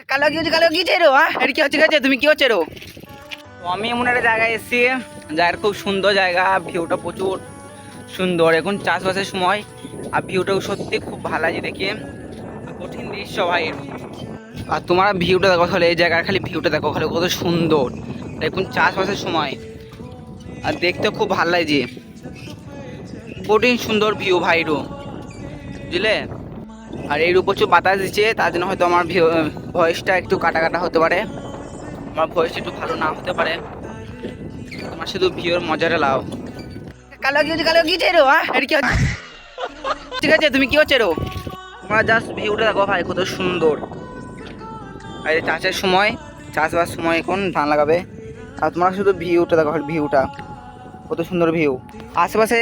কালো কি ছেড়ো এটা কি হচ্ছে তুমি কি হচ্ছে রো? তো আমি এমন একটা জায়গায় এসেছি, জায়গাটা খুব সুন্দর জায়গা, ভিউটা প্রচুর সুন্দর। এখন চাষবাসের সময় আর ভিউটাও সত্যি খুব ভালো লাগে দেখে, কঠিন দৃশ্য ভাই। আর তোমার ভিউটা দেখো খালি, এই জায়গার খালি ভিউটা দেখো খালি কত সুন্দর। এখন চাষবাসের সময় আর দেখতে খুব ভালো লাগছে, কঠিন সুন্দর ভিউ ভাই রো, বুঝলে। আর এর উপর প্রচুর বাতাস দিচ্ছে, তার জন্য হয়তো আমার ভয়েসটা একটু কাটা কাটা হতে পারে, আমার ভয়েসটা একটু ভালো না হতে পারে। তোমার শুধু ভিউর মজাটা লাও। কালো কি ছেড়ো এটা কি হচ্ছে? ঠিক আছে তুমি কি হচ্ছে রো? তোমরা জাস্ট ভিউটা দেখো ভাই কত সুন্দর। আর এই চাষের সময়, চাষবাস সময় এখন ধান লাগাবে, আর তোমরা শুধু ভিউটা দেখো, ভিউটা কত সুন্দর ভিউ। আশেপাশে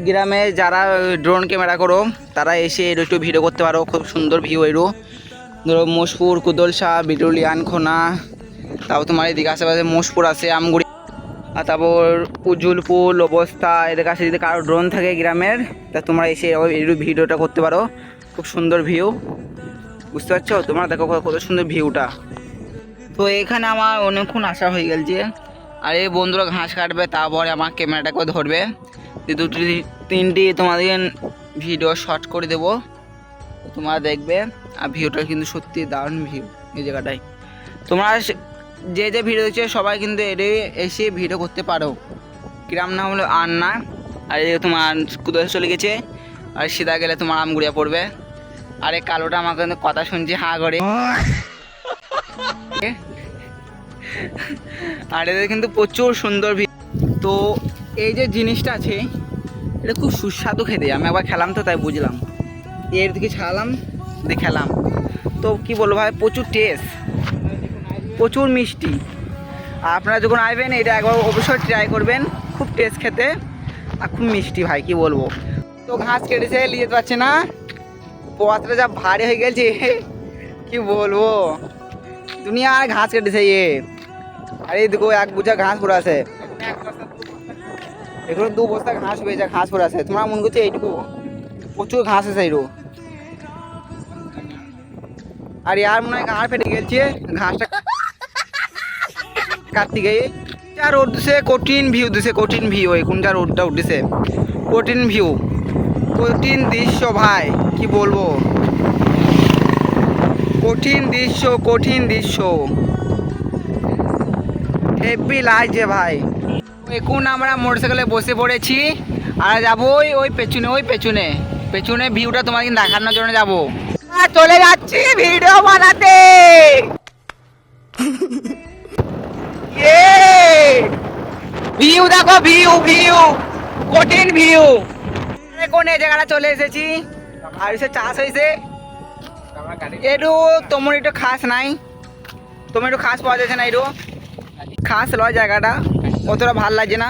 গ্রামে যারা ড্রোন ক্যামেরা করো তারা এসে এর একটু ভিডিও করতে পারো, খুব সুন্দর ভিউ এরও। ধরো মোশপুর, কুদলসা, বিটুলিয়ান, খোনা, তারপর তোমার এদিকে আশেপাশে মোশপুর আছে, আমগুড়ি, আর তারপর উজ্জ্বলপুর, অবস্থা, এদের কাছে যদি কারো ড্রোন থাকে গ্রামের, তা তোমরা এসে এর ভিডিওটা করতে পারো, খুব সুন্দর ভিউ, বুঝতে পারছো? তোমরা দেখো কত সুন্দর ভিউটা। তো এখানে আমার অনেকক্ষণ আসা হয়ে গেছে, আর এই বন্ধুরা ঘাস কাটবে, তারপরে আমার ক্যামেরাটাকে ধরবে, দুটি তিনটি তোমাদের ভিডিও শর্ট করে দেবো, তোমরা দেখবে। আর ভিউটা কিন্তু সত্যি দারুণ ভিউ এই জায়গাটায়। তোমরা যে ভিডিও দেখছো সবাই কিন্তু এটি এসে ভিডিও করতে পারো, গ্রাম না হলে আর না। আর এই তোমার কুদল চলে গেছে, আর সিধা গেলে তোমার আমগুড়িয়া পড়বে। আর এই কালোটা আমার কিন্তু কথা শুনছি হাঁ করে, আর এদের কিন্তু প্রচুর সুন্দর ভিউ। তো এই যে জিনিসটা আছে এটা খুব সুস্বাদু খেতে, আমি একবার খেলাম তো তাই বুঝলাম, এর দিকে ছাড়ালাম দিয়ে খেলাম, তো কি বলবো ভাই প্রচুর টেস্ট, প্রচুর মিষ্টি। আর আপনারা যখন আসবেন এটা একবার অবশ্যই ট্রাই করবেন, খুব টেস্ট খেতে আর খুব মিষ্টি ভাই, কি বলবো। তো ঘাস কেটেছে নিয়ে যেতে পারছে না, পথটা যা ভারী হয়ে গেছে কি বলবো, দুনিয়ার ঘাস কেটেছে এ। আর এই দেখো এক বুঝা ঘাস পড়ে আছে, এগুলো 2 বস্তা ঘাস হয়েছে, ঘাস পড়ে আছে। তোমরা মনে করছো এইটুকু, প্রচুর ঘাস আছে এইটু। আর ইয়ার মনে হয় ঘাড় ফেটে গেছে ঘাসটা কাটতে গিয়ে। যা রোড দিছে, কঠিন ভিউ দিছে, কঠিন ভিউ, এখন যা রোডটা উঠেছে কঠিন ভিউ, কঠিন দৃশ্য ভাই, কি বলবো, কঠিন দৃশ্য, কঠিন দৃশ্য, হেভি লাগছে ভাই। এখন আমরা মোটরসাইকেলে বসে পড়েছি, আর যাবো ওই পেছনে, ওই পেছনে পেছনে ভিউটা তোমাকে দেখানোর জন্য যাবো। চলে যাচ্ছি ভিডিও বানাতে, ভিউ দেখো, ভিউ ভিউ, কঠিন ভিউ। কোন এই জায়গাটা চলে এসেছি, আর এসে চাষ হয়েছে একটু, তোমার একটু খাস নাই, তোমার একটু খাস পাওয়া যাচ্ছে না, একটু খাস লয় জায়গাটা, অতটা ভাল লাগছে না।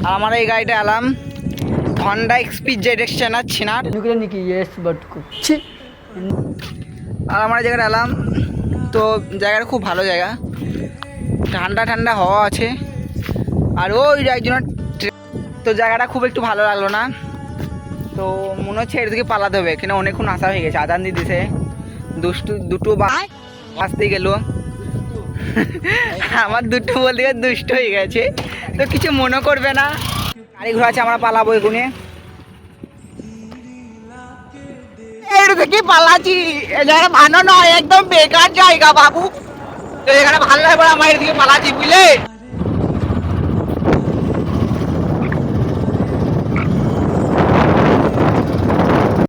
আর আমার এই গাড়িটা এলাম হন্ডা এক্সপি জেড ছিনার, আর আমার এই জায়গাটা এলাম, তো জায়গাটা খুব ভালো জায়গা, ঠান্ডা ঠান্ডা হাওয়া আছে। আর ওই একজনের, তো জায়গাটা খুব একটু ভালো লাগলো না, তো মনে হচ্ছে এর দিকে পালাতে হবে, কেন অনেকক্ষণ আসা হয়ে গেছে, আদান দিয়ে দিছে, দুটো আসতে গেল আমার দুটো বলতে দুষ্ট হয়ে গেছে, তো কিছু মনে করবে না, গাড়ি ঘোড়া আছে, আমরা পালাবো এগুনে। কি পালাচ্ছি, এই জায়গা ভালো নয়, একদম বেকার জায়গা বাবু, তো এখানে ভালো লাগবে আমার এদিকে পালাচ্ছি, বুঝলে।